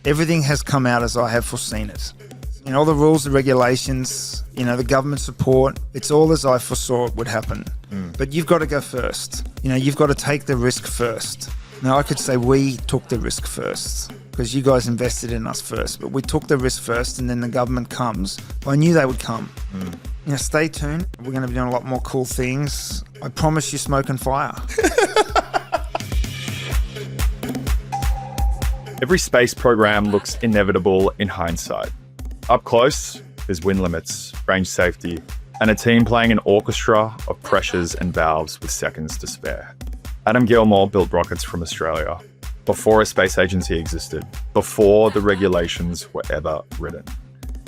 everything has come out as I have foreseen it. You know, all the rules, the regulations, you know, the government support, it's all as I foresaw it would happen. But you've got to go first. You know, you've got to take the risk first. Now, I could say we took the risk first because you guys invested in us first, but we took the risk first and then the government comes. I knew they would come. You know, stay tuned. We're going to be doing a lot more cool things. I promise you smoke and fire. Every space program looks inevitable in hindsight. Up close, there's wind limits, range safety, and a team playing an orchestra of pressures and valves with seconds to spare. Adam Gilmour built rockets from Australia before a space agency existed, before the regulations were ever written.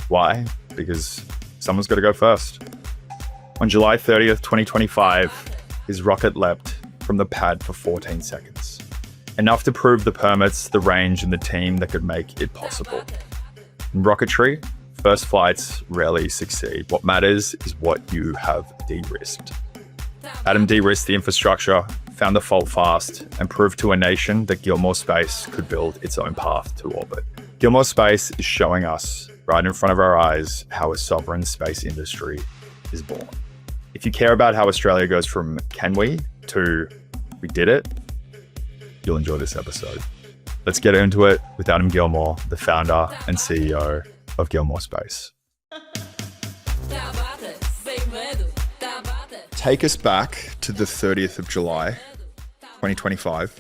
Why? Because someone's got to go first. On July 30th, 2025, his rocket leapt from the pad for 14 seconds. Enough to prove the permits, the range, and the team that could make it possible. In rocketry, first flights rarely succeed. What matters is what you have de-risked. Adam de-risked the infrastructure, found the fault fast, and proved to a nation that Gilmour Space could build its own path to orbit. Gilmour Space is showing us, right in front of our eyes, how a sovereign space industry is born. If you care about how Australia goes from can we to we did it, you'll enjoy this episode. Let's get into it with Adam Gilmour, the founder and CEO of Gilmour Space. Take us back to the 30th of July, 2025,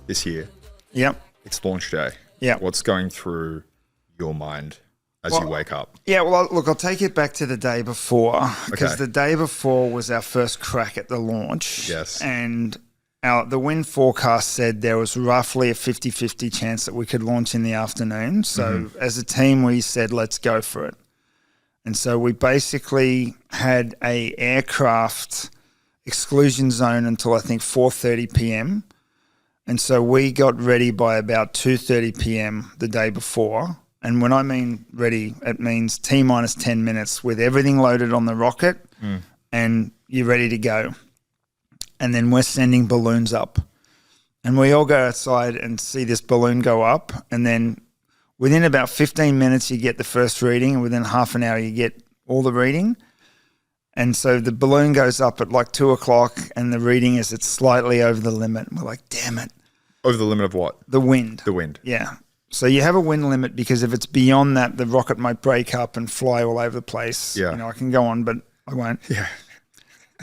this year. Yep. It's launch day. Yeah. What's going through your mind as you wake up? Yeah, well, look, I'll take it back to the day before because Okay. the day before was our first crack at the launch. Yes. And the wind forecast said there was roughly a 50-50 chance that we could launch in the afternoon. So as a team, we said, let's go for it. And so we basically had a aircraft exclusion zone until I think 4:30 p.m. And so we got ready by about 2:30 p.m. the day before. And when I mean ready, it means T minus 10 minutes with everything loaded on the rocket and you're ready to go. And then we're sending balloons up. And we all go outside and see this balloon go up. And then within about 15 minutes, you get the first reading. And within half an hour, you get all the reading. And so the balloon goes up at like 2 o'clock and the reading is it's slightly over the limit. And we're like, damn it. Over the limit of what? The wind. The wind. Yeah. So you have a wind limit because if it's beyond that, the rocket might break up and fly all over the place. Yeah. You know, I can go on, but I won't. Yeah.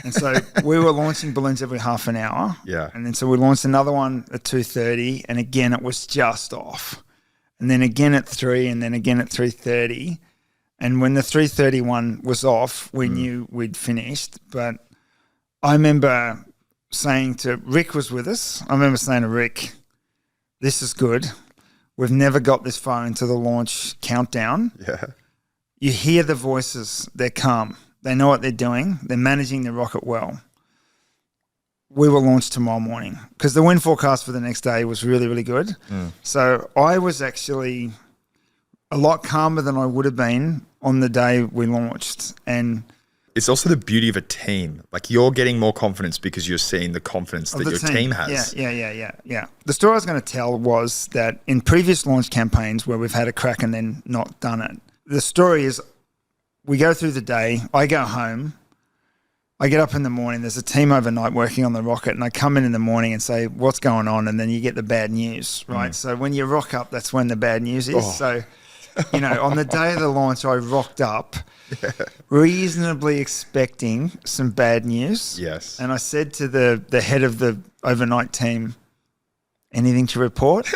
And so we were launching balloons every half an hour. Yeah. And then so we launched another one at 2:30 and again it was just off. And then again at 3 and then again at 3:30. And when the 3:30 one was off, we knew we'd finished. But I remember saying to Rick was with us. I remember saying to Rick, this is good. We've never got this far into the launch countdown. Yeah. You hear the voices. They're calm. They know what they're doing. They're managing the rocket well. We will launch tomorrow morning because the wind forecast for the next day was really, really good. So I was actually a lot calmer than I would have been on the day we launched. And It's also the beauty of a team. Like you're getting more confidence because you're seeing the confidence that your team has. Yeah. The story I was going to tell was that in previous launch campaigns where we've had a crack and then not done it, the story is we go through the day, I go home, I get up in the morning, there's a team overnight working on the rocket and I come in the morning and say, what's going on? And then you get the bad news, right? So when you rock up, that's when the bad news is. So, you know, on the day of the launch, I rocked up reasonably expecting some bad news. Yes. And I said to the head of the overnight team, anything to report?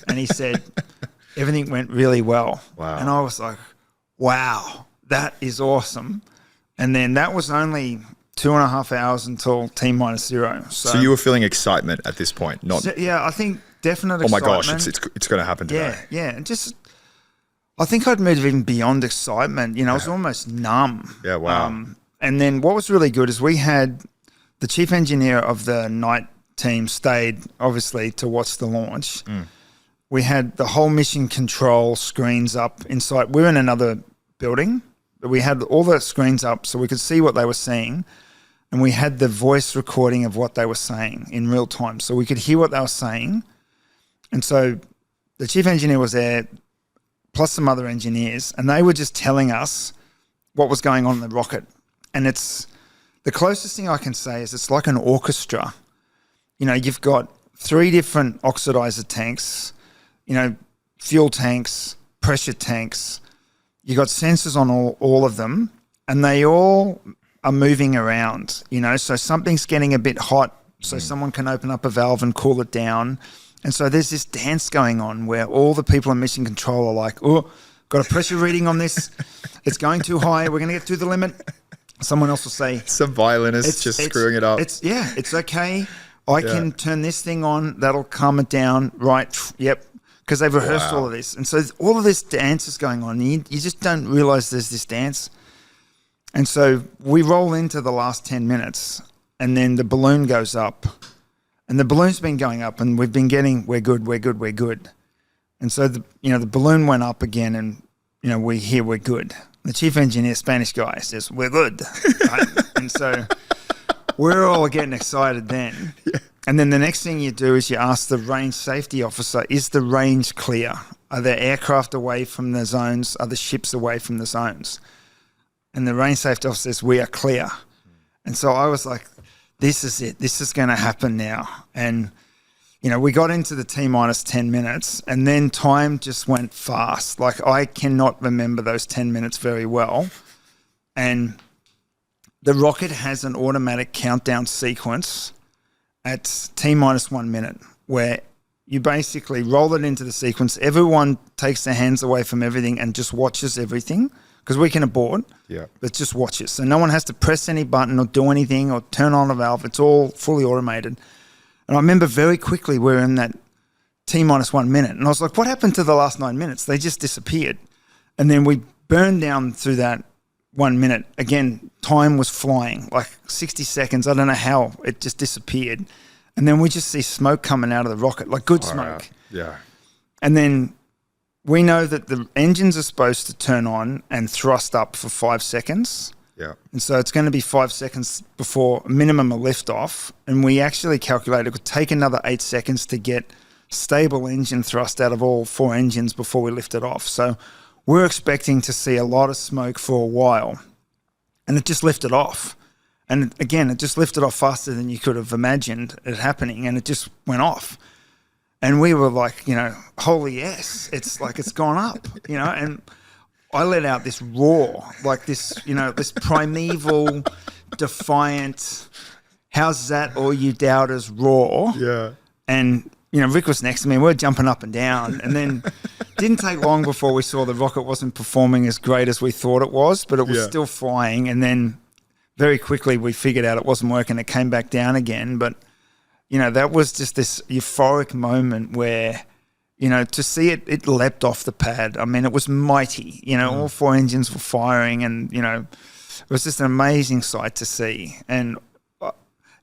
And he said, everything went really well. Wow. And I was like, wow, that is awesome. And then that was only 2.5 hours until T minus 0. So you were feeling excitement at this point, not yeah, I think definite oh my excitement. gosh, it's going to happen today. Yeah. And just, I think I'd moved even beyond excitement. You know, I was almost numb. Yeah, wow. And then what was really good is we had the chief engineer of the night team stayed, obviously, to watch the launch. We had the whole mission control screens up inside. We're in another building, but we had all the screens up so we could see what they were seeing. And we had the voice recording of what they were saying in real time. So we could hear what they were saying. And so the chief engineer was there, plus some other engineers, and they were just telling us what was going on in the rocket. And it's the closest thing I can say is it's like an orchestra. You know, you've got 3 different oxidizer tanks, you know, fuel tanks, pressure tanks. You got sensors on all of them, and they all are moving around, you know. So something's getting a bit hot, so someone can open up a valve and cool it down. And so there's this dance going on where all the people in mission control are like, oh, got a pressure reading on this. It's going too high. We're going to get to the limit. Someone else will say, some violinist just screwing it up. It's okay. I can turn this thing on. That'll calm it down. Right. Yep. Because they've rehearsed all of this. And so all of this dance is going on. You just don't realize there's this dance. And so we roll into the last 10 minutes, and then the balloon goes up. And the balloon's been going up, and we've been getting, we're good. And so the balloon went up again, and you know, we're good. The chief engineer, Spanish guy, says we're good. Right? And so we're all getting excited then. Yeah. And then the next thing you do is you ask the range safety officer, is the range clear? Are there aircraft away from the zones? Are the ships away from the zones? And the range safety officer says, we are clear. And so I was like, this is it. This is going to happen now. And, you know, we got into the T-minus 10 minutes, and then time just went fast. Like, I cannot remember those 10 minutes very well. And the rocket has an automatic countdown sequence at T-minus 1 minute where you basically roll it into the sequence. Everyone takes their hands away from everything and just watches everything, because we can abort, but just watch it. So no one has to press any button or do anything or turn on a valve. It's all fully automated. And I remember very quickly we're in that T-minus 1 minute. And I was like, what happened to the last 9 minutes? They just disappeared. And then we burned down through that 1 minute. Again, time was flying, like 60 seconds. I don't know how. It just disappeared. And then we just see smoke coming out of the rocket, like good smoke. Yeah. And then we know that the engines are supposed to turn on and thrust up for 5 seconds. Yeah. And so it's going to be 5 seconds before minimum a liftoff. And we actually calculated it could take another 8 seconds to get stable engine thrust out of all 4 engines before we lift it off. So we're expecting to see a lot of smoke for a while. And it just lifted off. And again, it just lifted off faster than you could have imagined it happening. And it just went off. And we were like, you know, holy yes, it's like it's gone up, you know. And I let out this roar, like this, you know, this primeval, defiant, how's that all you doubters roar. Yeah. And, you know, Rick was next to me and we're jumping up and down. And then didn't take long before we saw the rocket wasn't performing as great as we thought it was, but it was still flying. And then very quickly we figured out it wasn't working. It came back down again. But, you know, that was just this euphoric moment where, you know, to see it leapt off the pad. I mean, it was mighty. You know, all 4 engines were firing and, you know, it was just an amazing sight to see. And, you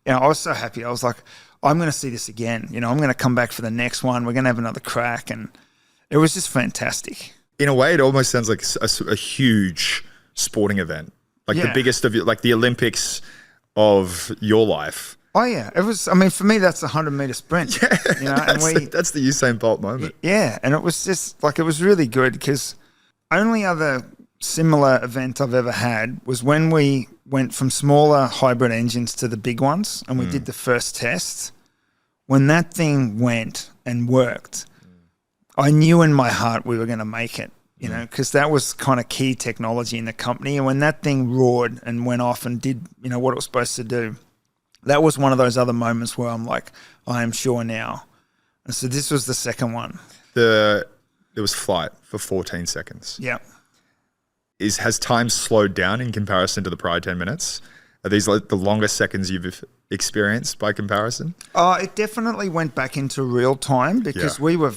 know, I was so happy. I was like, I'm going to see this again. You know, I'm going to come back for the next one. We're going to have another crack. And it was just fantastic. In a way, it almost sounds like a huge sporting event. Like the biggest of your, like the Olympics of your life. Oh, yeah. It was, I mean, for me, that's a 100-meter sprint. Yeah, you know, that's the Usain Bolt moment. Yeah, and it was just, like, it was really good because only other similar event I've ever had was when we went from smaller hybrid engines to the big ones and we did the first test. When that thing went and worked, I knew in my heart we were going to make it, you know, because that was kind of key technology in the company. And when that thing roared and went off and did, you know, what it was supposed to do, that was one of those other moments where I'm like, I am sure now. And so this was the second one. There was flight for 14 seconds. Yeah. Has time slowed down in comparison to the prior 10 minutes? Are these like the longest seconds you've experienced by comparison? It definitely went back into real time because we were,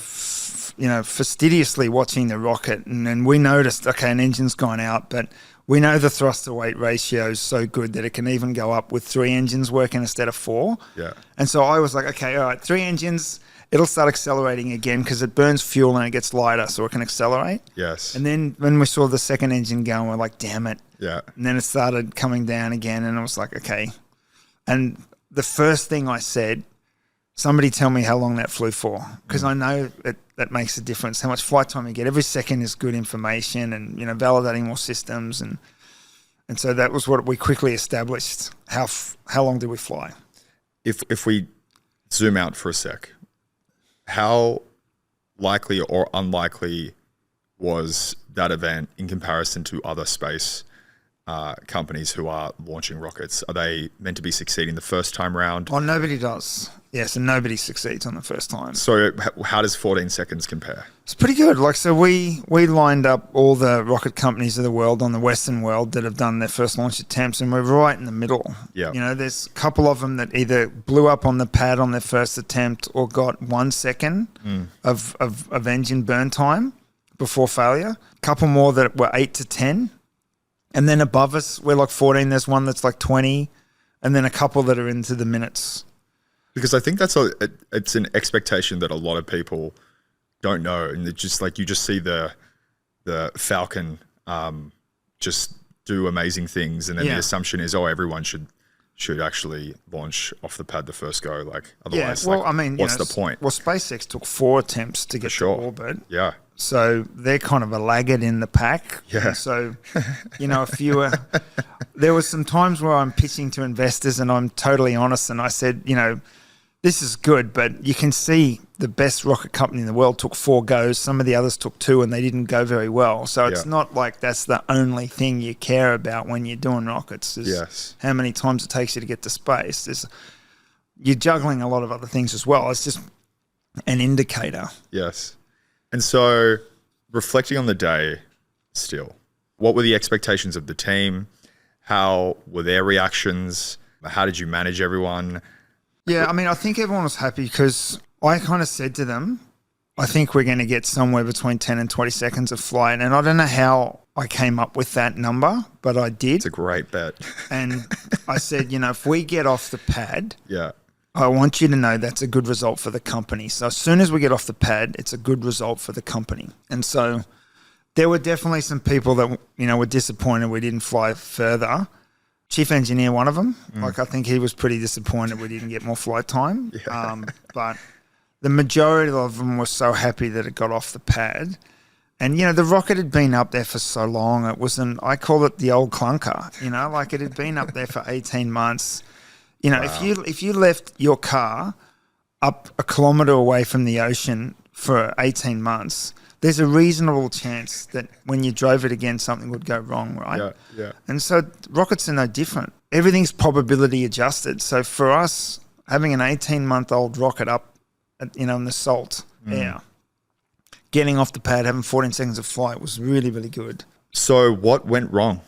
you know, fastidiously watching the rocket and then we noticed, okay, an engine's gone out, but we know the thrust to weight ratio is so good that it can even go up with 3 engines working instead of 4. Yeah. And so I was like, okay, all right, 3 engines, it'll start accelerating again because it burns fuel and it gets lighter so it can accelerate. Yes. And then when we saw the second engine going, we're like, damn it. Yeah. And then it started coming down again and I was like, okay. And the first thing I said, somebody tell me how long that flew for, because I know that makes a difference. How much flight time you get. Every second is good information, and validating more systems, and so that was what we quickly established. How long did we fly? If we zoom out for a sec, how likely or unlikely was that event in comparison to other space companies who are launching rockets? Are they meant to be succeeding the first time round? Oh, nobody does. Yes, and nobody succeeds on the first time. So how does 14 seconds compare? It's pretty good. So we lined up all the rocket companies of the world on the Western world that have done their first launch attempts, and we're right in the middle. Yeah. There's a couple of them that either blew up on the pad on their first attempt or got 1 second of engine burn time before failure. A couple more that were 8 to 10. And then above us, we're like 14. There's one that's like 20, and then a couple that are into the minutes. Because I think it's an expectation that a lot of people don't know, and it's just like you just see the Falcon just do amazing things, and then the assumption is, everyone should actually launch off the pad the first go. Like otherwise, what's the point? Well, SpaceX took 4 attempts to get to orbit. Yeah. So they're kind of a laggard in the pack. Yeah. And so, there was some times where I'm pitching to investors and I'm totally honest, and I said, this is good, but you can see the best rocket company in the world took 4 goes. Some of the others took 2 and they didn't go very well. So it's not like that's the only thing you care about when you're doing rockets. Is how many times it takes you to get to space. You're juggling a lot of other things as well. It's just an indicator. Yes. And so reflecting on the day still, what were the expectations of the team? How were their reactions? How did you manage everyone? Yeah, I think everyone was happy because I kind of said to them, I think we're going to get somewhere between 10 and 20 seconds of flight. And I don't know how I came up with that number, but I did. It's a great bet. And I said, if we get off the pad, yeah, I want you to know that's a good result for the company. So as soon as we get off the pad, it's a good result for the company. And so there were definitely some people that, were disappointed we didn't fly further. Chief engineer, one of them. I think he was pretty disappointed we didn't get more flight time. Yeah. But the majority of them were so happy that it got off the pad. And, the rocket had been up there for so long. It was I call it the old clunker, it had been up there for 18 months. Wow. if you left your car up a kilometre away from the ocean for 18 months, there's a reasonable chance that when you drove it again, something would go wrong, right? Yeah. And so rockets are no different. Everything's probability adjusted. So for us, having an 18-month-old rocket up, in the salt air, getting off the pad, having 14 seconds of flight was really, really good. So what went wrong?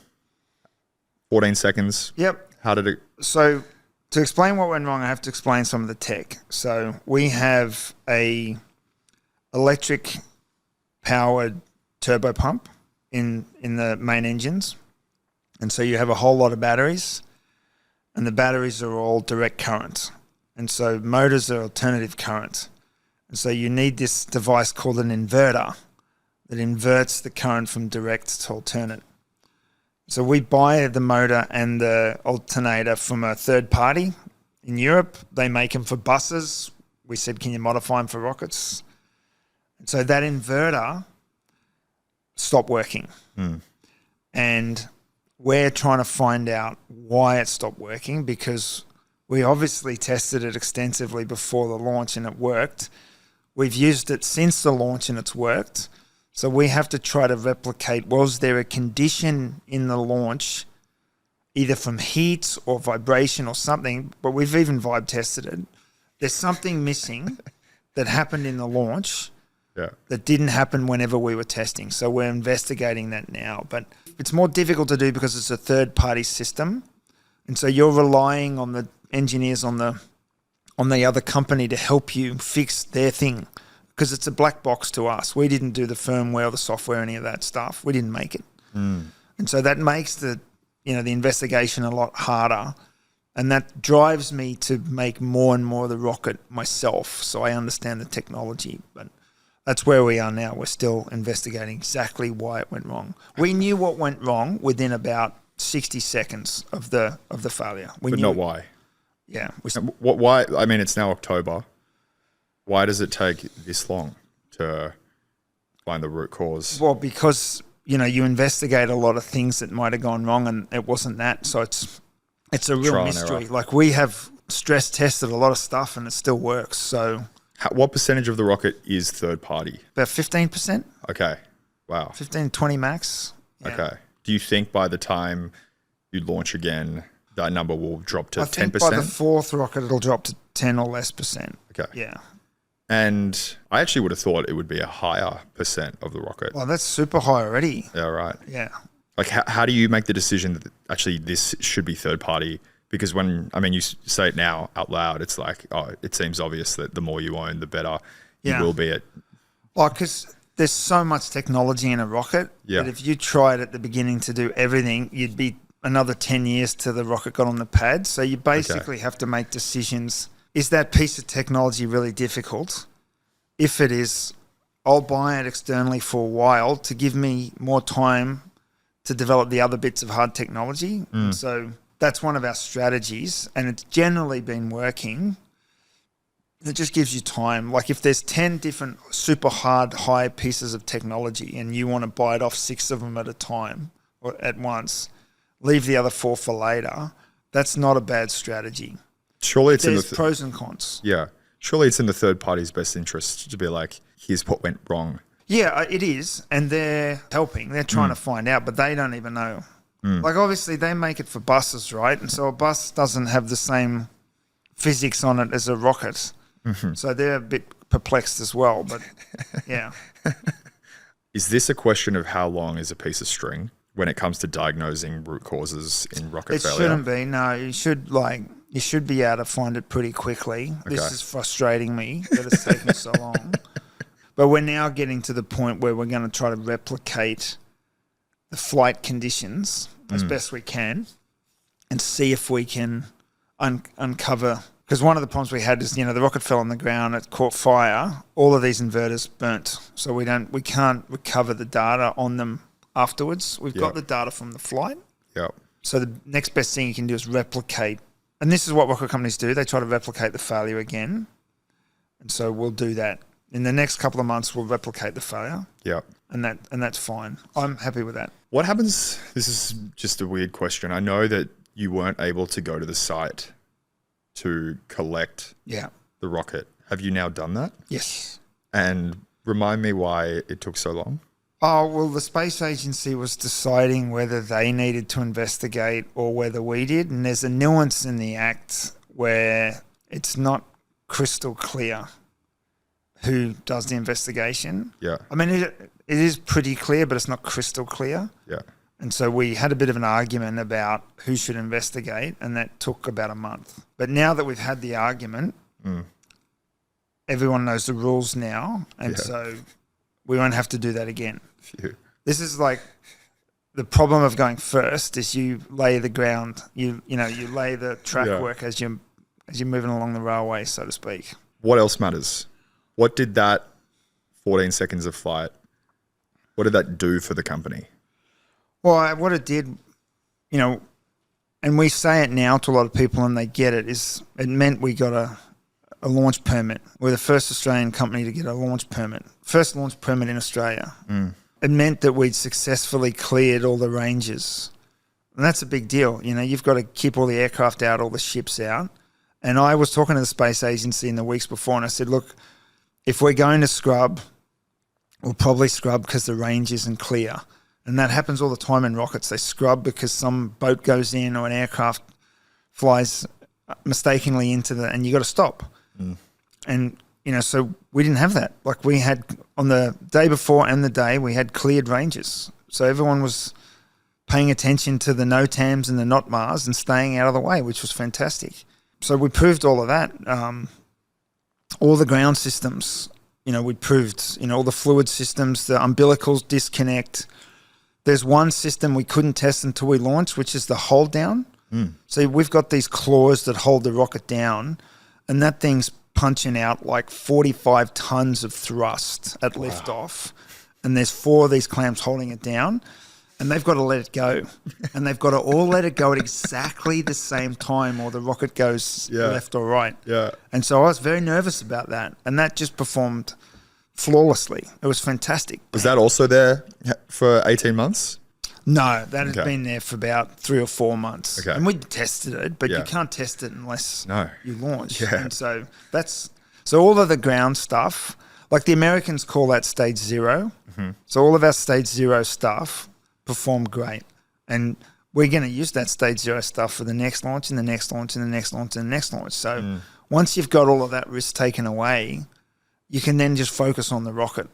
14 seconds. Yep. How did it? So to explain what went wrong, I have to explain some of the tech. So we have a electric powered turbo pump in the main engines. And so you have a whole lot of batteries, and the batteries are all direct current. And so motors are alternative current. And so you need this device called an inverter that inverts the current from direct to alternate. So we buy the motor and the alternator from a third party in Europe. They make them for buses. We said, can you modify them for rockets? And so that inverter stopped working. And we're trying to find out why it stopped working, because we obviously tested it extensively before the launch and it worked. We've used it since the launch and it's worked. So we have to try to replicate, was there a condition in the launch, either from heat or vibration or something, but we've even vibe tested it. There's something missing that happened in the launch that didn't happen whenever we were testing. So we're investigating that now. But it's more difficult to do because it's a third-party system. And so you're relying on the engineers on the other company to help you fix their thing, because it's a black box to us. We didn't do the firmware or the software, any of that stuff. We didn't make it. And so that makes the investigation a lot harder. And that drives me to make more and more of the rocket myself, so I understand the technology. But that's where we are now. We're still investigating exactly why it went wrong. We knew what went wrong within about 60 seconds of the failure. But not why. Yeah. Why? I mean, it's now October. Why does it take this long to find the root cause? Well, because, you investigate a lot of things that might have gone wrong and it wasn't that. So it's a real Trial and mystery. error. Like we have stress tested a lot of stuff and it still works. So What percentage of the rocket is third party? about 15%, Okay. Wow. 15, 20 max. Yeah. Okay. Do you think by the time you launch again, that number will drop to I 10%? think by the fourth rocket, it'll drop to 10 or less percent. Okay. Yeah. And I actually would have thought it would be a higher percent of the rocket. Well, that's super high already. Yeah, right. Yeah. Like, how do you make the decision that actually this should be third party? Because you say it now out loud, it's like, oh, it seems obvious that the more you own, the better you will be at. Well, because there's so much technology in a rocket that if you tried at the beginning to do everything, you'd be another 10 years till the rocket got on the pad. So you basically have to make decisions. Is that piece of technology really difficult? If it is, I'll buy it externally for a while to give me more time to develop the other bits of hard technology. So that's one of our strategies, and it's generally been working. It just gives you time. Like if there's 10 different super hard, high pieces of technology and you want to bite off 6 of them at a time or at once, leave the other 4 for later, that's not a bad strategy. Surely it's There's pros and cons. Yeah. Surely it's in the third party's best interest to be like, here's what went wrong. Yeah, it is. And they're helping. They're trying to find out, but they don't even know. Like obviously they make it for buses, right? And so a bus doesn't have the same physics on it as a rocket. So they're a bit perplexed as well, but yeah. Is this a question of how long is a piece of string when it comes to diagnosing root causes in rocket failure? It shouldn't be. No, you should be able to find it pretty quickly. Okay. This is frustrating me that it's taking so long. But we're now getting to the point where we're going to try to replicate the flight conditions as best we can and see if we can uncover. Because one of the problems we had is, the rocket fell on the ground, it caught fire, all of these inverters burnt. So we can't recover the data on them afterwards. We've got the data from the flight. Yep. So the next best thing you can do is replicate. And this is what rocket companies do. They try to replicate the failure again. And so we'll do that. In the next couple of months, we'll replicate the failure. Yep. And that's fine. I'm happy with that. What happens? This is just a weird question. I know that you weren't able to go to the site to collect the rocket. Have you now done that? Yes. And remind me why it took so long. Oh, well, the space agency was deciding whether they needed to investigate or whether we did. And there's a nuance in the act where it's not crystal clear who does the investigation. Yeah. I mean, it is pretty clear, but it's not crystal clear. Yeah. And so we had a bit of an argument about who should investigate, and that took about a month. But now that we've had the argument, everyone knows the rules now, and so we won't have to do that again. Phew. This is like the problem of going first is you lay the ground, you lay the track work as you're moving along the railway, so to speak. What else matters? What did that 14 seconds of flight, what did that do for the company? Well, what it did, and we say it now to a lot of people and they get it, is it meant we got a launch permit. We're the first Australian company to get a launch permit. First launch permit in Australia. It meant that we'd successfully cleared all the ranges. And that's a big deal. You've got to keep all the aircraft out, all the ships out. And I was talking to the space agency in the weeks before and I said, look, if we're going to scrub, we'll probably scrub because the range isn't clear. And that happens all the time in rockets. They scrub because some boat goes in or an aircraft flies mistakenly and you got to stop. And, so we didn't have that. Like we had on the day before and the day, we had cleared ranges. So everyone was paying attention to the NOTAMs and the NOTMARs and staying out of the way, which was fantastic. So we proved all of that. All the ground systems, we proved, all the fluid systems, the umbilicals disconnect. There's one system we couldn't test until we launched, which is the hold down. So we've got these claws that hold the rocket down, and that thing's punching out like 45 tons of thrust at liftoff. And there's 4 of these clamps holding it down. and they've got to let it go. And they've got to all let it go at exactly the same time or the rocket goes left or right. Yeah. And so I was very nervous about that. And that just performed flawlessly. It was fantastic. Was that also there for 18 months? No, that has been there for about 3 or 4 months. Okay. And we tested it, but you can't test it unless you launch. Yeah. And so so all of the ground stuff, like the Americans call that stage 0. Mm-hmm. So all of our stage 0 stuff performed great. And we're going to use that stage 0 stuff for the next launch and the next launch and the next launch and the next launch. So once you've got all of that risk taken away, you can then just focus on the rocket,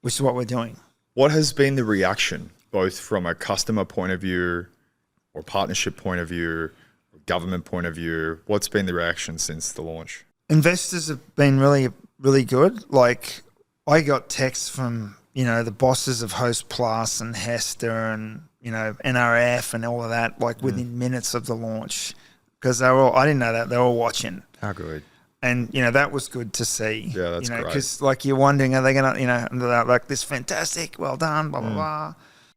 which is what we're doing. What has been the reaction, both from a customer point of view or partnership point of view, or government point of view? What's been the reaction since the launch? Investors have been really, really good. Like I got texts from, the bosses of Host Plus and Hester and, NRF and all of that, like within minutes of the launch, because I didn't know that, they were all watching. How good. And, that was good to see. Yeah, that's great. Because, like, you're wondering, are they going to, like, this fantastic, well done, blah, blah, blah.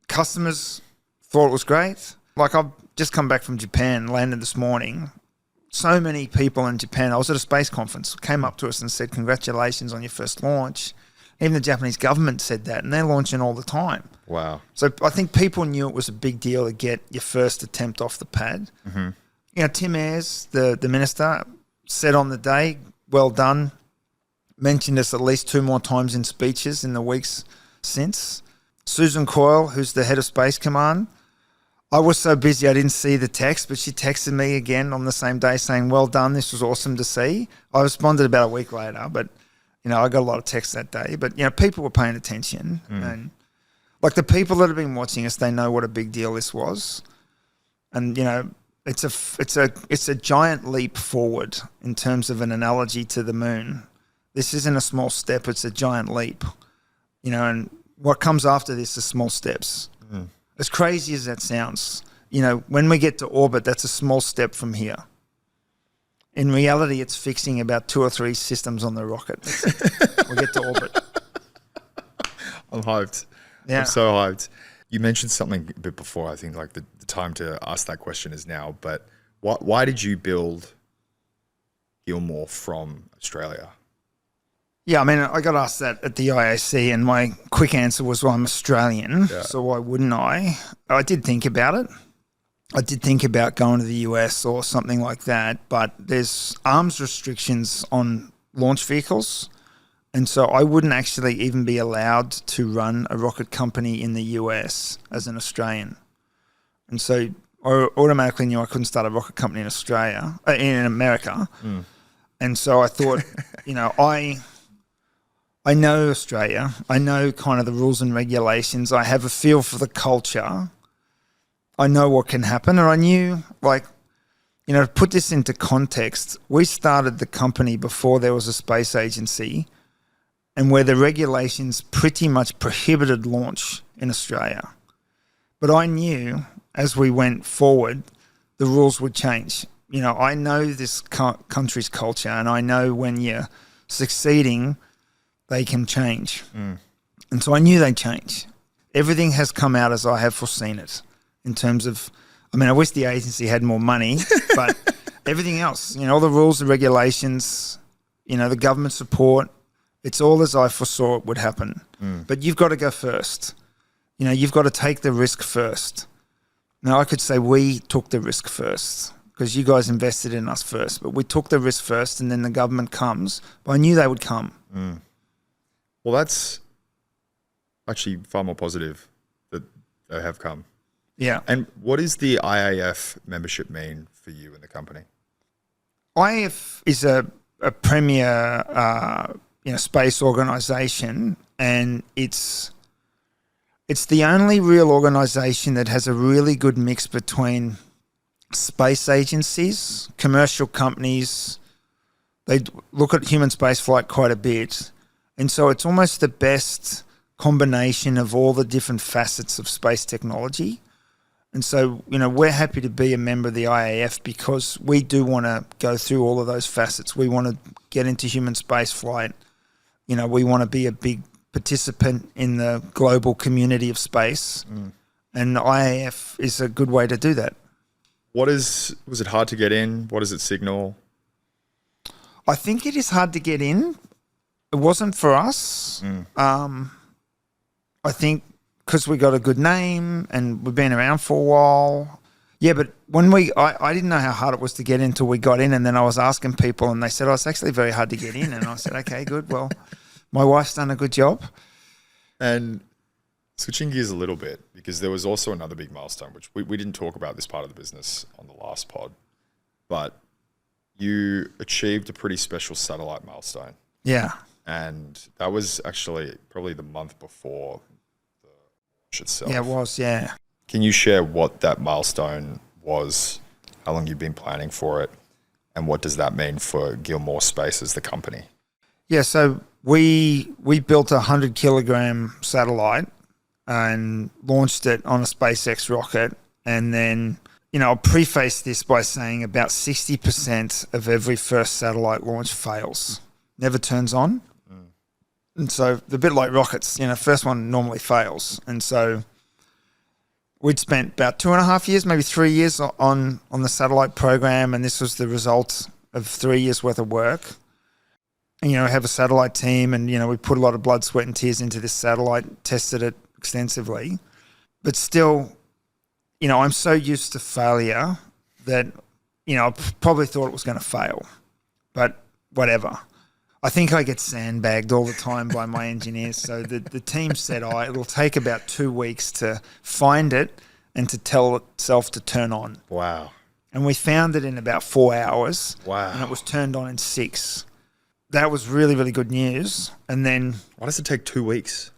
Customers thought it was great. Like, I've just come back from Japan, landed this morning. So many people in Japan, I was at a space conference, came up to us and said, congratulations on your first launch. Even the Japanese government said that, and they're launching all the time. Wow. So I think people knew it was a big deal to get your first attempt off the pad. Mm-hmm. Tim Ayres, the minister, said on the day, well done, mentioned us at least 2 more times in speeches in the weeks since. Susan Coyle, who's the head of Space Command, I was so busy I didn't see the text, but she texted me again on the same day saying, well done, this was awesome to see. I responded about a week later, but, I got a lot of texts that day. But, people were paying attention. And, like, the people that have been watching us, they know what a big deal this was. And, it's a giant leap forward in terms of an analogy to the moon. This isn't a small step, it's a giant leap. And what comes after this is small steps. As crazy as that sounds, when we get to orbit, that's a small step from here. In reality, it's fixing about 2 or 3 systems on the rocket. We get to orbit. I'm hyped. Yeah. I'm so hyped. You mentioned something a bit before. I think like the time to ask that question is now. But why did you build Gilmour from Australia? Yeah, I got asked that at the IAC, and my quick answer was, well, I'm Australian, so why wouldn't I? I did think about it. I did think about going to the US or something like that, but there's arms restrictions on launch vehicles, and so I wouldn't actually even be allowed to run a rocket company in the US as an Australian. And so I automatically knew I couldn't start a rocket company in Australia, in America. And so I thought, I know Australia. I know kind of the rules and regulations. I have a feel for the culture. I know what can happen. And I knew, to put this into context, we started the company before there was a space agency and where the regulations pretty much prohibited launch in Australia. But I knew as we went forward, the rules would change. I know this country's culture, and I know when you're succeeding, they can change. And so I knew they'd change. Everything has come out as I have foreseen it in terms of, I wish the agency had more money, but everything else, all the rules and regulations, the government support, it's all as I foresaw it would happen. But you've got to go first. You've got to take the risk first. Now, I could say we took the risk first because you guys invested in us first, but we took the risk first and then the government comes. But I knew they would come. Well, that's actually far more positive that they have come. Yeah. And what does the IAF membership mean for you and the company? IAF is a premier space organisation, and it's the only real organisation that has a really good mix between space agencies, commercial companies. They look at human space flight quite a bit. And so it's almost the best combination of all the different facets of space technology. And so, we're happy to be a member of the IAF because we do want to go through all of those facets. We want to get into human space flight. We want to be a big participant in the global community of space. And IAF is a good way to do that. Was it hard to get in? What does it signal? I think it is hard to get in. It wasn't for us. I think because we got a good name and we've been around for a while. Yeah, but when I didn't know how hard it was to get in until we got in, and then I was asking people and they said, oh, it's actually very hard to get in. And I said, okay, good. Well, my wife's done a good job. And switching gears a little bit, because there was also another big milestone, which we didn't talk about this part of the business on the last pod, but you achieved a pretty special satellite milestone. Yeah. And that was actually probably the month before the launch itself. Yeah, it was, yeah. Can you share what that milestone was, how long you've been planning for it, and what does that mean for Gilmour Space as the company? Yeah, so we built a 100-kilogram satellite and launched it on a SpaceX rocket. And then, I'll preface this by saying about 60% of every first satellite launch fails, never turns on. And so a bit like rockets, first one normally fails. And so we'd spent about 2.5 years, maybe 3 years on the satellite program. And this was the result of 3 years worth of work. And, have a satellite team and, we put a lot of blood, sweat and tears into this satellite, tested it extensively. But still, I'm so used to failure that, I probably thought it was going to fail. But whatever. I think I get sandbagged all the time by my engineers. So the team said, it'll take about 2 weeks to find it and to tell itself to turn on. Wow. And we found it in about 4 hours. Wow. And it was turned on in 6. That was really, really good news. And then... Why does it take 2 weeks?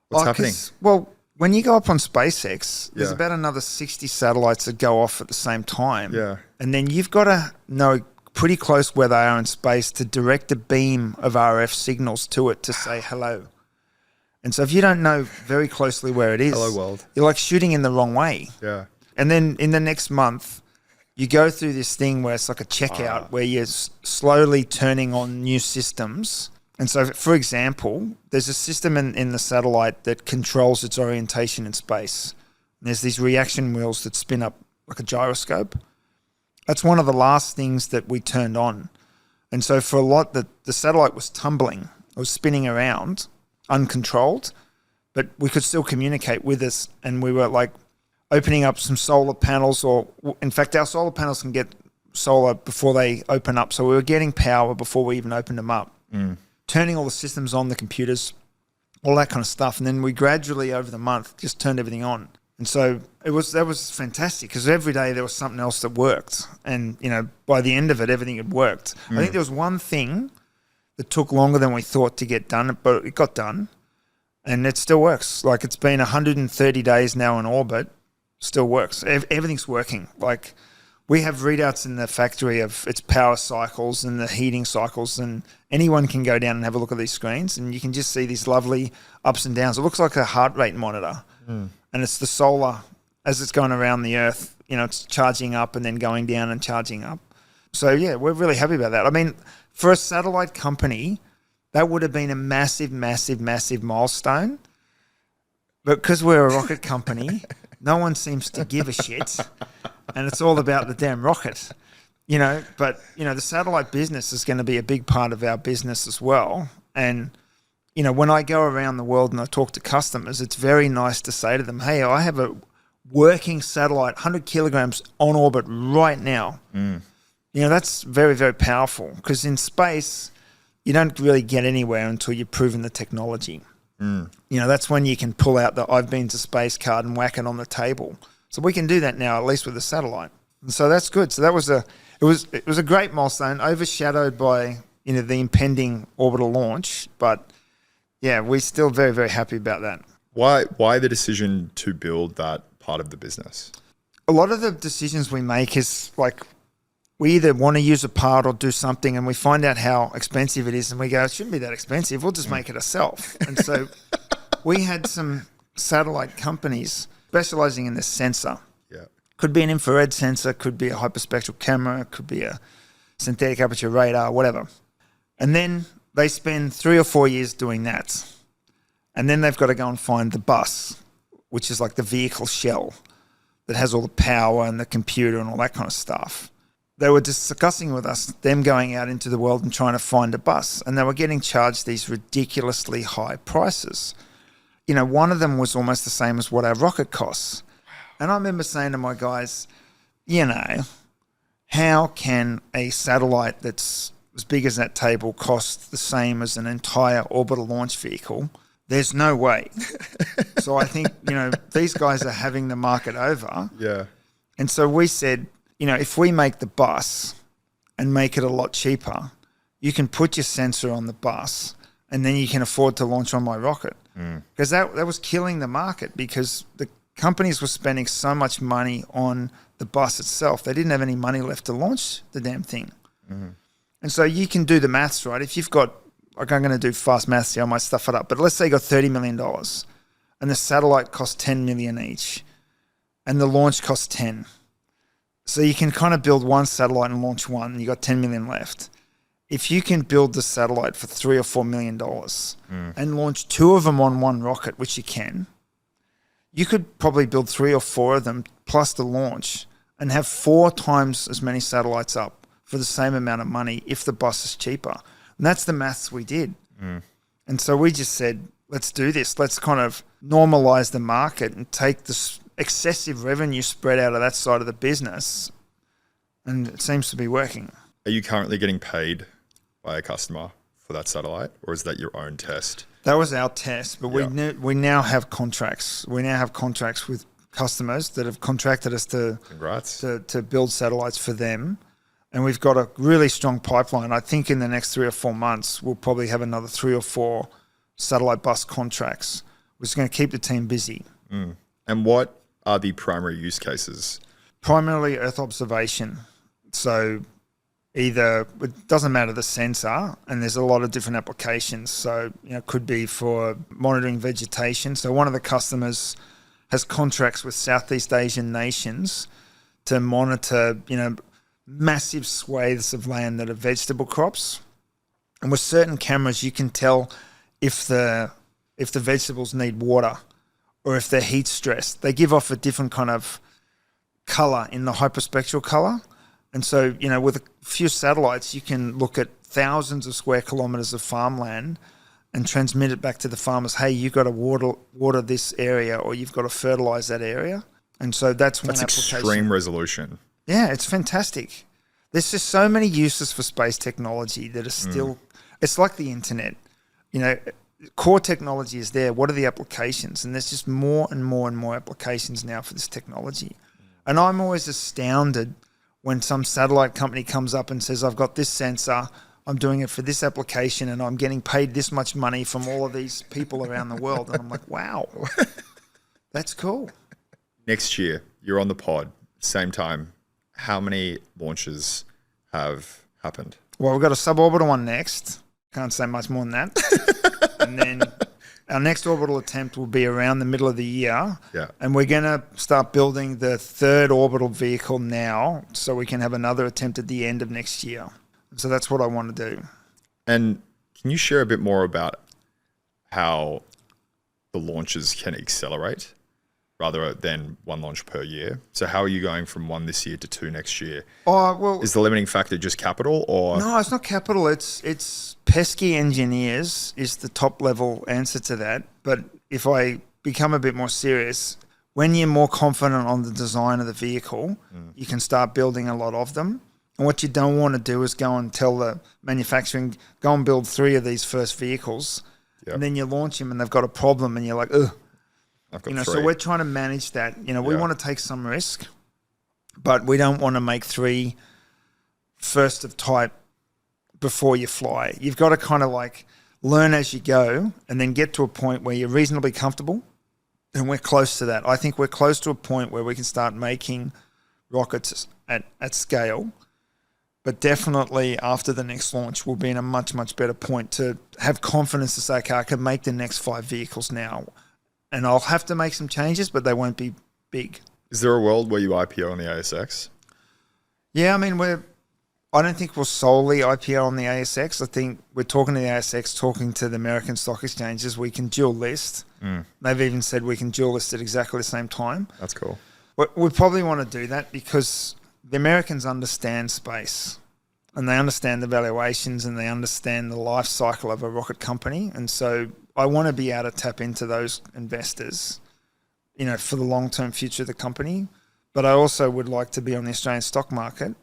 What's happening? Well, when you go up on SpaceX, there's Yeah. about another 60 satellites that go off at the same time. Yeah. And then you've got to know pretty close where they are in space to direct a beam of RF signals to it to say hello. And so if you don't know very closely where it is, Hello, world. you're like shooting in the wrong way. Yeah. And then in the next month, you go through this thing where it's like a checkout where you're slowly turning on new systems. And so, for example, there's a system in the satellite that controls its orientation in space. And there's these reaction wheels that spin up like a gyroscope. That's one of the last things that we turned on. And so for a lot, the satellite was tumbling. It was spinning around, uncontrolled, but we could still communicate with us. And we were like opening up some solar panels, or in fact, our solar panels can get solar before they open up. So we were getting power before we even opened them up. Turning all the systems on, the computers, all that kind of stuff. And then we gradually, over the month, just turned everything on. And so that was fantastic because every day there was something else that worked. And, by the end of it, everything had worked. I think there was one thing that took longer than we thought to get done, but it got done. And it still works. Like, it's been 130 days now in orbit, still works. Everything's working. Like, we have readouts in the factory of its power cycles and the heating cycles, and anyone can go down and have a look at these screens, and you can just see these lovely ups and downs. It looks like a heart rate monitor, and it's the solar as it's going around the Earth. It's charging up and then going down and charging up. So, yeah, we're really happy about that. I mean, for a satellite company, that would have been a massive, massive, massive milestone. But because we're a rocket company, no one seems to give a shit. And it's all about the damn rocket, But, the satellite business is going to be a big part of our business as well. And, when I go around the world and I talk to customers, it's very nice to say to them, hey, I have a working satellite, 100 kilograms on orbit right now. That's very, very powerful because in space, you don't really get anywhere until you've proven the technology. That's when you can pull out the I've been to space card and whack it on the table. So we can do that now, at least with the satellite. And so that's good. So that was it was a great milestone, overshadowed by, the impending orbital launch. But yeah, we're still very, very happy about that. Why the decision to build that part of the business? A lot of the decisions we make is like, we either want to use a part or do something and we find out how expensive it is and we go, it shouldn't be that expensive. We'll just make it ourselves. And so we had some satellite companies specializing in this sensor. Yeah. Could be an infrared sensor, could be a hyperspectral camera, could be a synthetic aperture radar, whatever. And then they spend 3 or 4 years doing that. And then they've got to go and find the bus which is like the vehicle shell that has all the power and the computer and all that kind of stuff. They were discussing with us them going out into the world and trying to find a bus, and they were getting charged these ridiculously high prices. You know, one of them was almost the same as what our rocket costs. And I remember saying to my guys, you know, how can a satellite that's as big as that table cost the same as an entire orbital launch vehicle? There's no way. So I think, you know, these guys are having the market over. Yeah. And so we said, you know, if we make the bus and make it a lot cheaper, you can put your sensor on the bus and then you can afford to launch on my rocket. Because that was killing the market, because the companies were spending so much money on the bus itself. They didn't have any money left to launch the damn thing. And so you can do the maths, right? If you've got, like, I'm going to do fast maths here, I might stuff it up, but let's say you got $30 million and the satellite costs $10 million each and the launch costs 10. So you can kind of build one satellite and launch one, and you got 10 million left. If you can build the satellite for $3 or $4 million and launch 2 of them on one rocket, which you can, you could probably build 3 or 4 of them plus the launch and have 4 times as many satellites up for the same amount of money if the bus is cheaper. And that's the maths we did. And so we just said, let's do this. Let's kind of normalize the market and take this excessive revenue spread out of that side of the business. And it seems to be working. Are you currently getting paid by a customer for that satellite, or is that your own test? That was our test, but we now have contracts. We now have contracts with customers that have contracted us to build satellites for them. And we've got a really strong pipeline. I think in the next 3 or 4 months, we'll probably have another 3 or 4 satellite bus contracts, which is going to keep the team busy. And what are the primary use cases? Primarily Earth observation. So either, it doesn't matter the sensor, and there's a lot of different applications. So, you know, it could be for monitoring vegetation. So one of the customers has contracts with Southeast Asian nations to monitor, you know, massive swathes of land that are vegetable crops. And with certain cameras, you can tell if the vegetables need water or if they're heat stressed. They give off a different kind of color in the hyperspectral color. And so, you know, with a few satellites, you can look at thousands of square kilometers of farmland and transmit it back to the farmers. Hey, you've got to water this area, or you've got to fertilize that area. And so that's one application. Extreme resolution. Yeah, it's fantastic. There's just so many uses for space technology that are still, it's like the internet. You know, core technology is there. What are the applications? And there's just more and more and more applications now for this technology. And I'm always astounded when some satellite company comes up and says, I've got this sensor, I'm doing it for this application, and I'm getting paid this much money from all of these people around the world. And I'm like, wow, that's cool. Next year, you're on the pod, same time. How many launches have happened? Well, we've got a suborbital one next. Can't say much more than that. And then our next orbital attempt will be around the middle of the year. Yeah. And we're going to start building the 3rd orbital vehicle now, so we can have another attempt at the end of next year. So that's what I want to do. And can you share a bit more about how the launches can accelerate rather than 1 launch per year? So how are you going from 1 this year to 2 next year? Oh, well, is the limiting factor just capital, or? No, it's not capital. It's pesky engineers is the top level answer to that. But if I become a bit more serious, when you're more confident on the design of the vehicle, you can start building a lot of them. And what you don't want to do is go and tell the manufacturing, go and build 3 of these first vehicles, and then you launch them and they've got a problem and you're like, ugh. I've got 3. So we're trying to manage that. You know, we want to take some risk, but we don't want to make 3 first of type before you fly. You've got to kind of like learn as you go and then get to a point where you're reasonably comfortable. And we're close to that. I think we're close to a point where we can start making rockets at scale. But definitely after the next launch, we'll be in a much, much better point to have confidence to say, okay, I can make the next 5 vehicles now. And I'll have to make some changes, but they won't be big. Is there a world where you IPO on the ASX? Yeah, I mean, I don't think we'll solely IPO on the ASX. I think we're talking to the ASX, talking to the American stock exchanges. We can dual list. They've even said we can dual list at exactly the same time. That's cool. We probably want to do that because the Americans understand space and they understand the valuations and they understand the life cycle of a rocket company. And so I want to be able to tap into those investors, for the long-term future of the company. But I also would like to be on the Australian stock market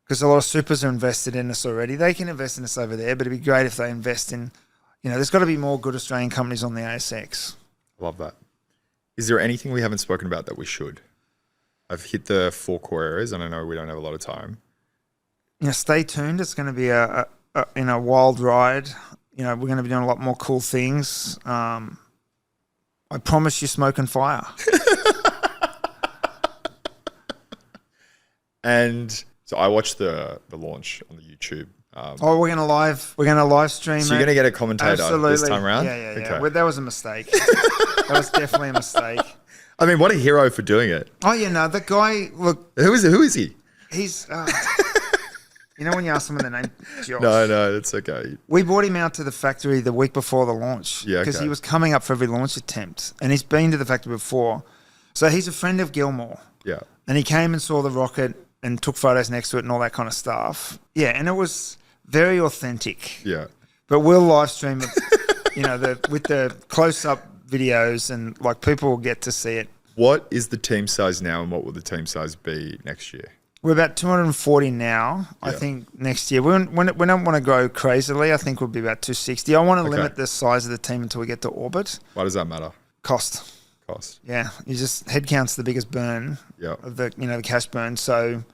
because a lot of supers are invested in us already. They can invest in us over there, but it'd be great if they invest in, there's got to be more good Australian companies on the ASX. Love that. Is there anything we haven't spoken about that we should? I've hit the 4 core areas, and I know we don't have a lot of time. Stay tuned. It's going to be a wild ride. We're going to be doing a lot more cool things. I promise you smoke and fire. And so I watched the launch on the YouTube. We're going to live stream. So you're going to get a commentator this time around? Yeah. Okay. Well, that was a mistake. That was definitely a mistake. I mean, what a hero for doing it. Oh, the guy, look. Who is he? He's, when you ask him the name, Josh. No, it's okay. We brought him out to the factory the week before the launch. Yeah, because okay. he was coming up for every launch attempt. And he's been to the factory before. So he's a friend of Gilmour. Yeah. And he came and saw the rocket and took photos next to it and all that kind of stuff. Yeah, and it was very authentic. Yeah. But we'll live stream it, with the close-up videos and, people will get to see it. What is the team size now and what will the team size be next year? We're about 240 now. Yeah. I think next year. We don't want to grow crazily. I think we'll be about 260. I want to limit the size of the team until we get to orbit. Why does that matter? Cost. Yeah, headcount's the biggest burn of the cash burn. So,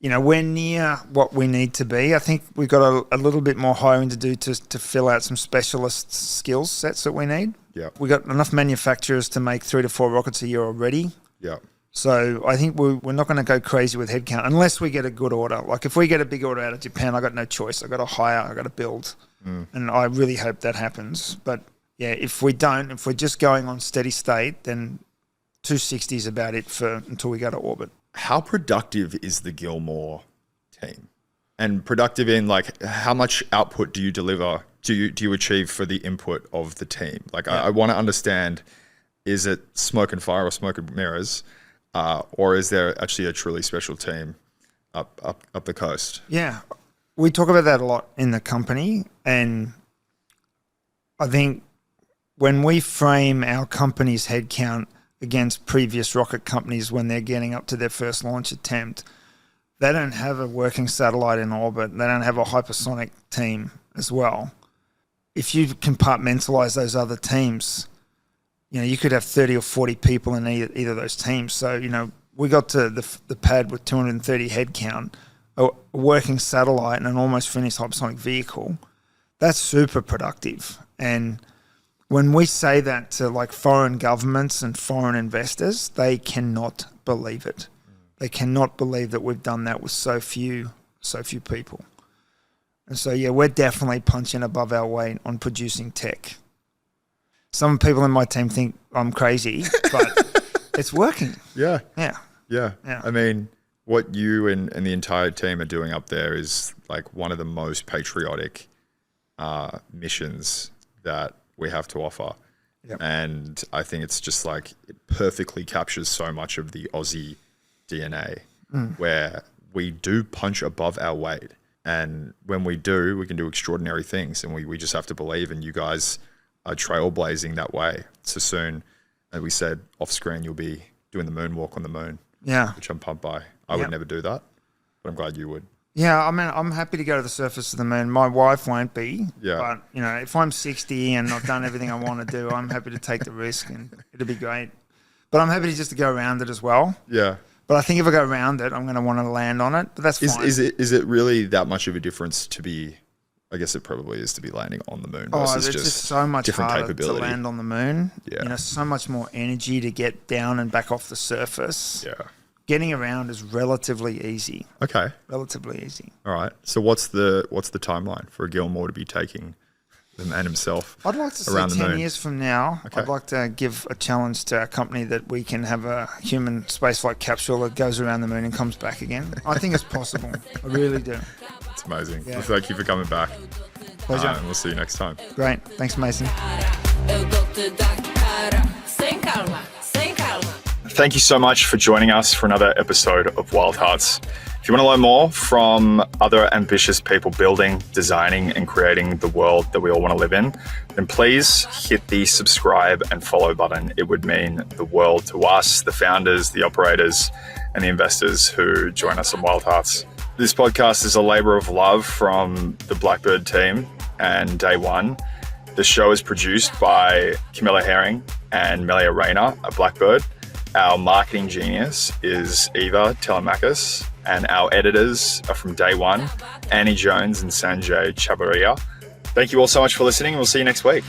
we're near what we need to be. I think we've got a little bit more hiring to do to fill out some specialist skill sets that we need. Yeah. We got enough manufacturers to make 3 to 4 rockets a year already. Yeah. So I think we're not going to go crazy with headcount unless we get a good order. Like if we get a big order out of Japan, I got no choice. I got to hire, I got to build. And I really hope that happens. But yeah, if we don't, if we're just going on steady state, then 260 is about it until we go to orbit. How productive is the Gilmour team? And productive in how much output do you deliver? Do you achieve for the input of the team? I want to understand, is it smoke and fire or smoke and mirrors? Or is there actually a truly special team up the coast? Yeah, we talk about that a lot in the company. And I think when we frame our company's headcount against previous rocket companies when they're getting up to their first launch attempt, they don't have a working satellite in orbit. They don't have a hypersonic team as well. If you compartmentalize those other teams, you could have 30 or 40 people in either of those teams. So, we got to the pad with 230 headcount, a working satellite and an almost finished hypersonic vehicle. That's super productive. And when we say that to foreign governments and foreign investors, they cannot believe it. They cannot believe that we've done that with so few people. And so, yeah, we're definitely punching above our weight on producing tech. Some people in my team think I'm crazy, but it's working. Yeah. Yeah. I mean, what you and the entire team are doing up there is one of the most patriotic missions that we have to offer. Yep. And I think it's just it perfectly captures so much of the Aussie DNA where we do punch above our weight. And when we do, we can do extraordinary things. And we just have to believe, and you guys are trailblazing that way. So soon, as we said off screen, you'll be doing the moonwalk on the moon. Yeah. Which I'm pumped by. I would never do that, but I'm glad you would. Yeah, I mean, I'm happy to go to the surface of the moon. My wife won't be. Yeah. But, if I'm 60 and I've done everything I want to do, I'm happy to take the risk and it'll be great. But I'm happy just to go around it as well. Yeah. But I think if I go around it, I'm going to want to land on it. But that's fine. Is it really that much of a difference to be, I guess it probably is to be landing on the moon versus it's just so much different harder capability. to land on the moon. Yeah. So much more energy to get down and back off the surface. Yeah. Getting around is relatively easy. Okay. Relatively easy. All right. So what's the timeline for Gilmour to be taking the man himself I'd like to around see the 10 moon? years from now, Okay. I'd like to give a challenge to our company that we can have a human spaceflight capsule that goes around the moon and comes back again. I think it's possible. I really do. amazing. Yeah. Well, thank you for coming back. Pleasure. And we'll see you next time. Great. Thanks, Mason. Thank you so much for joining us for another episode of Wild Hearts. If you want to learn more from other ambitious people building, designing, and creating the world that we all want to live in, then please hit the subscribe and follow button. It would mean the world to us, the founders, the operators, and the investors who join us on Wild Hearts. This podcast is a labor of love from the Blackbird team and Day One. The show is produced by Camilla Herring and Melia Rayner at Blackbird. Our marketing genius is Eva Telemakis, and our editors are from Day One, Annie Jones and Sanjay Chabaria. Thank you all so much for listening, and we'll see you next week.